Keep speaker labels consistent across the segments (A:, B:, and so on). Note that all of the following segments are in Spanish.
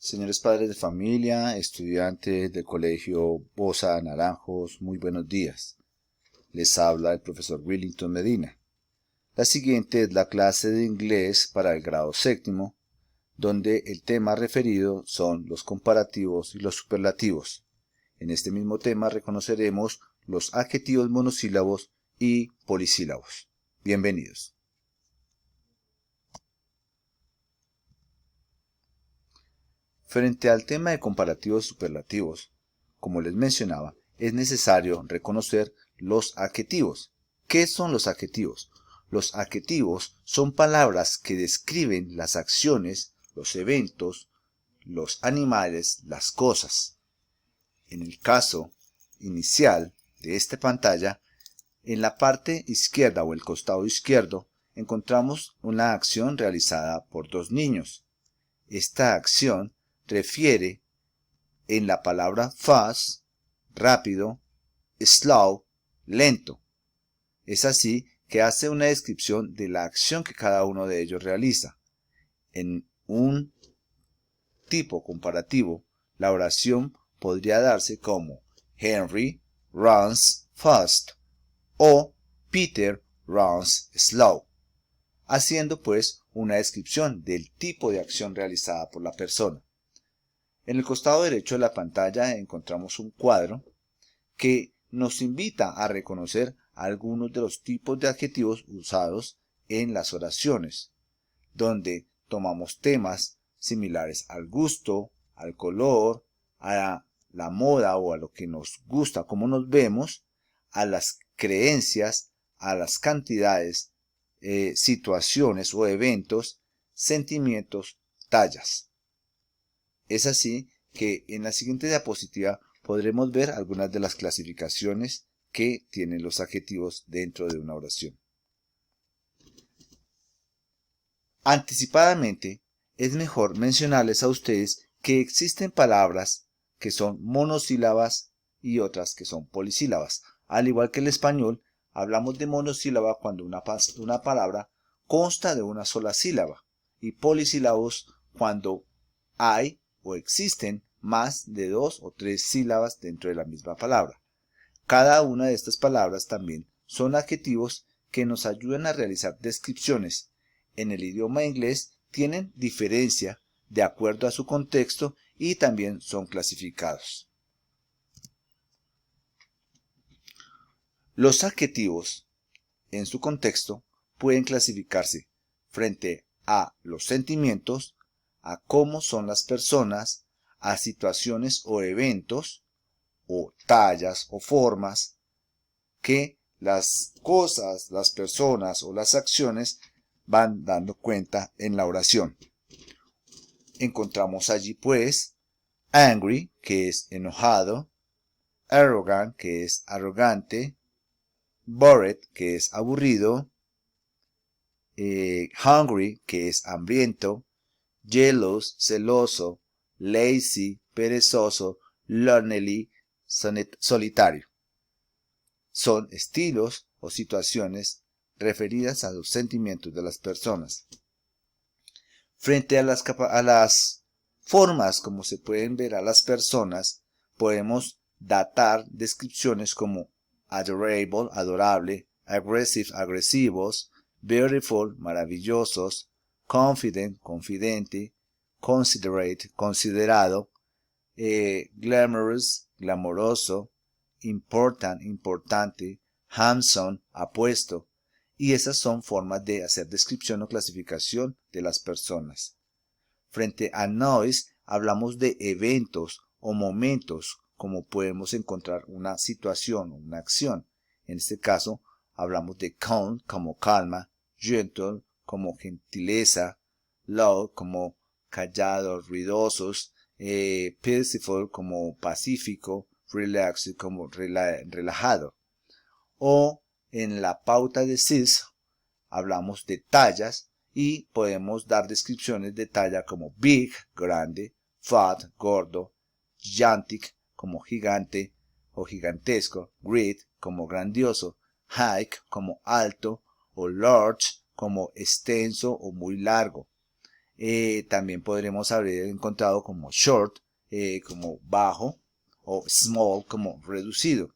A: Señores padres de familia, estudiantes del colegio Bosa Naranjos, muy buenos días. Les habla el profesor Willington Medina. La siguiente es la clase de inglés para el grado séptimo, donde el tema referido son los comparativos y los superlativos. En este mismo tema reconoceremos los adjetivos monosílabos y polisílabos. Bienvenidos. Frente al tema de comparativos y superlativos, como les mencionaba, es necesario reconocer los adjetivos. ¿Qué son los adjetivos? Los adjetivos son palabras que describen las acciones, los eventos, los animales, las cosas. En el caso inicial de esta pantalla, en la parte izquierda o el costado izquierdo, encontramos una acción realizada por dos niños. Esta acción refiere en la palabra fast, rápido, slow, lento. Es así que hace una descripción de la acción que cada uno de ellos realiza. En un tipo comparativo, la oración podría darse como Henry runs fast o Peter runs slow, haciendo pues una descripción del tipo de acción realizada por la persona. En el costado derecho de la pantalla encontramos un cuadro que nos invita a reconocer algunos de los tipos de adjetivos usados en las oraciones, donde tomamos temas similares al gusto, al color, a la moda o a lo que nos gusta, cómo nos vemos, a las creencias, a las cantidades, situaciones o eventos, sentimientos, tallas. Es así que en la siguiente diapositiva podremos ver algunas de las clasificaciones que tienen los adjetivos dentro de una oración. Anticipadamente, es mejor mencionarles a ustedes que existen palabras que son monosílabas y otras que son polisílabas. Al igual que el español, hablamos de monosílaba cuando una palabra consta de una sola sílaba y polisílabos cuando hay o existen más de dos o tres sílabas dentro de la misma palabra. Cada una de estas palabras también son adjetivos que nos ayudan a realizar descripciones. En el idioma inglés tienen diferencia de acuerdo a su contexto y también son clasificados. Los adjetivos, en su contexto, pueden clasificarse frente a los sentimientos, a cómo son las personas, a situaciones o eventos, o tallas o formas que las cosas, las personas o las acciones van dando cuenta en la oración. Encontramos allí pues angry, que es enojado, arrogant, que es arrogante, bored, que es aburrido, hungry, que es hambriento, jealous, celoso, lazy, perezoso, lonely, solitario. Son estilos o situaciones referidas a los sentimientos de las personas. Frente a las formas como se pueden ver a las personas, podemos datar descripciones como adorable, adorable, aggressive, agresivos, beautiful, maravillosos, confident, confidente, considerate, considerado, glamorous, glamoroso, important, importante, handsome, apuesto, y esas son formas de hacer descripción o clasificación de las personas. Frente a noise hablamos de eventos o momentos, como podemos encontrar una situación o una acción. En este caso hablamos de calm como calma, gentle como gentileza, loud como callados, ruidosos, peaceful como pacífico, relaxed como relajado. O en la pauta de CIS hablamos de tallas y podemos dar descripciones de talla como big, grande, fat, gordo, gigantic como gigante o gigantesco, great como grandioso, high como alto o large como extenso o muy largo. También podremos haber encontrado como short, como bajo, o small como reducido.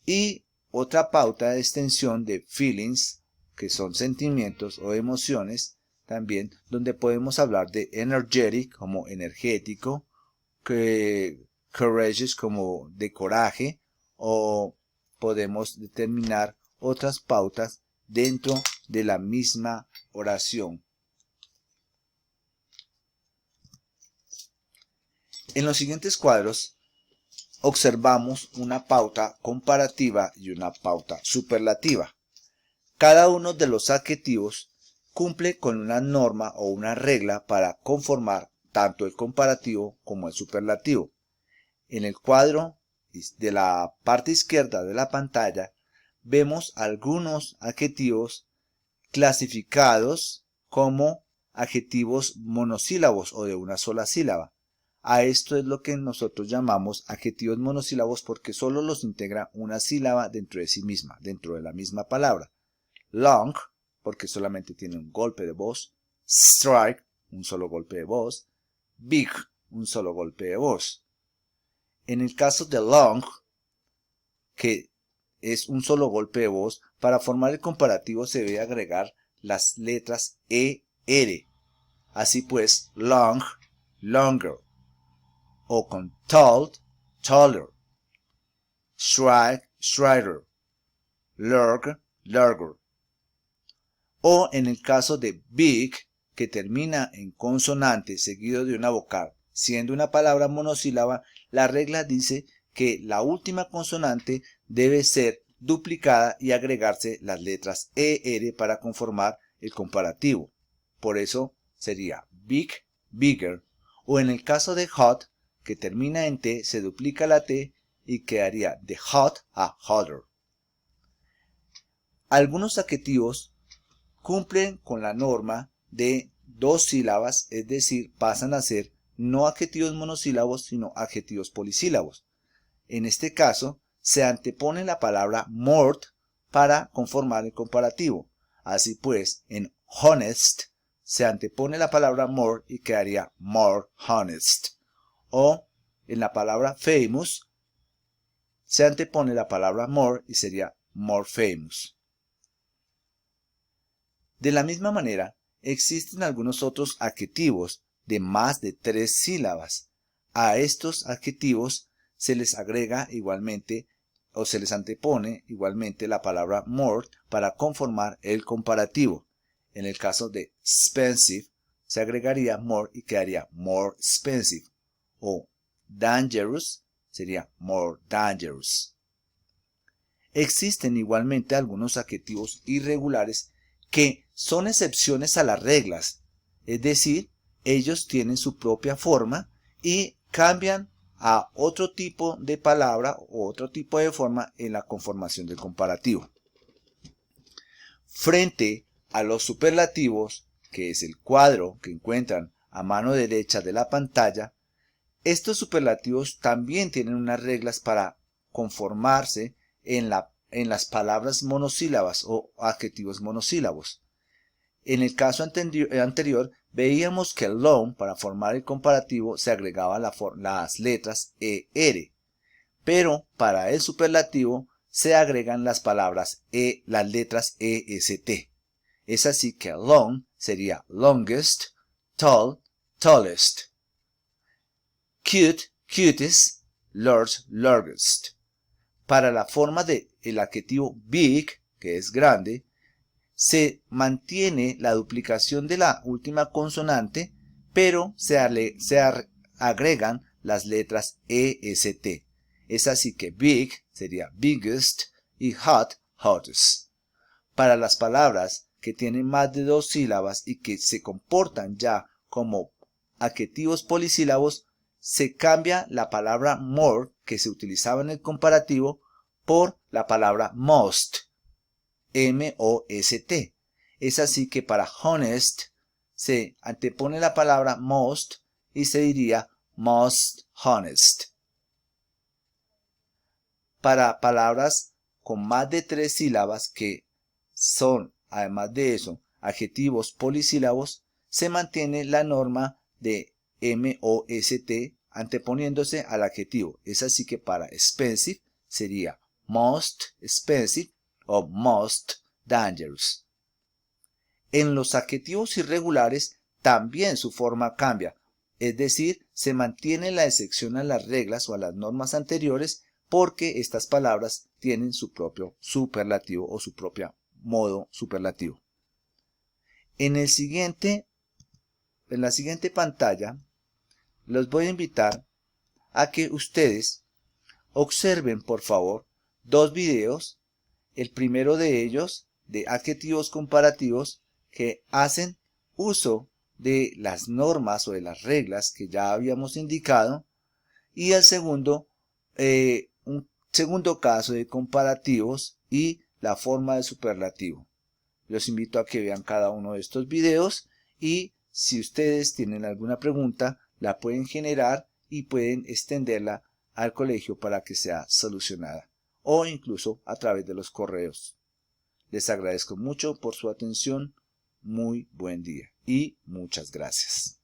A: Y otra pauta de extensión de feelings, que son sentimientos o emociones, también donde podemos hablar de energetic como energético, courageous como de coraje, o podemos determinar otras pautas dentro de la misma oración. En los siguientes cuadros observamos una pauta comparativa y una pauta superlativa. Cada uno de los adjetivos cumple con una norma o una regla para conformar tanto el comparativo como el superlativo. En el cuadro de la parte izquierda de la pantalla vemos algunos adjetivos clasificados como adjetivos monosílabos o de una sola sílaba. A esto es lo que nosotros llamamos adjetivos monosílabos porque solo los integra una sílaba dentro de sí misma, dentro de la misma palabra. Long, porque solamente tiene un golpe de voz. Strike, un solo golpe de voz. Big, un solo golpe de voz. En el caso de long, que es un solo golpe de voz, para formar el comparativo se debe agregar las letras ER. Así pues, long, longer. O con tall, taller. Strike, strider. Lurg, larger. O en el caso de big, que termina en consonante seguido de una vocal, siendo una palabra monosílaba, la regla dice que la última consonante debe ser duplicada y agregarse las letras ER para conformar el comparativo. Por eso sería big, bigger. O en el caso de hot, que termina en T, se duplica la T y quedaría de hot a hotter. Algunos adjetivos cumplen con la norma de dos sílabas, es decir, pasan a ser no adjetivos monosílabos, sino adjetivos polisílabos. En este caso, se antepone la palabra more para conformar el comparativo. Así pues, en honest se antepone la palabra more y quedaría more honest. O en la palabra famous se antepone la palabra more y sería more famous. De la misma manera, existen algunos otros adjetivos de más de 3 sílabas. A estos adjetivos se les agrega igualmente o se les antepone igualmente la palabra more para conformar el comparativo. En el caso de expensive se agregaría more y quedaría more expensive. O dangerous sería more dangerous. Existen igualmente algunos adjetivos irregulares que son excepciones a las reglas, es decir, ellos tienen su propia forma y cambian a otro tipo de palabra o otro tipo de forma en la conformación del comparativo. Frente a los superlativos, que es el cuadro que encuentran a mano derecha de la pantalla, estos superlativos también tienen unas reglas para conformarse en las palabras monosílabas o adjetivos monosílabos. En el caso anterior veíamos que el long para formar el comparativo se agregaba las letras ER, pero para el superlativo se agregan las letras EST. Es así que long sería longest, tall, tallest, cute, cutest, large, largest. Para la forma del adjetivo big, que es grande, se mantiene la duplicación de la última consonante, pero se agregan las letras EST. Es así que big sería biggest y hot, hottest. Para las palabras que tienen más de 2 sílabas y que se comportan ya como adjetivos polisílabos, se cambia la palabra more que se utilizaba en el comparativo por la palabra most, M-O-S-T. Es así que para honest se antepone la palabra most y se diría most honest. Para palabras con más de 3 sílabas que son, además de eso, adjetivos polisílabos, se mantiene la norma de most anteponiéndose al adjetivo. Es así que para expensive sería most expensive o most dangerous. En los adjetivos irregulares también su forma cambia, es decir, se mantiene la excepción a las reglas o a las normas anteriores porque estas palabras tienen su propio superlativo o su propio modo superlativo. En la siguiente pantalla los voy a invitar a que ustedes observen por favor dos videos. El primero de ellos de adjetivos comparativos que hacen uso de las normas o de las reglas que ya habíamos indicado, y el segundo, un segundo caso de comparativos y la forma de superlativo. Los invito a que vean cada uno de estos videos y si ustedes tienen alguna pregunta la pueden generar y pueden extenderla al colegio para que sea solucionada o incluso a través de los correos. Les agradezco mucho por su atención. Muy buen día y muchas gracias.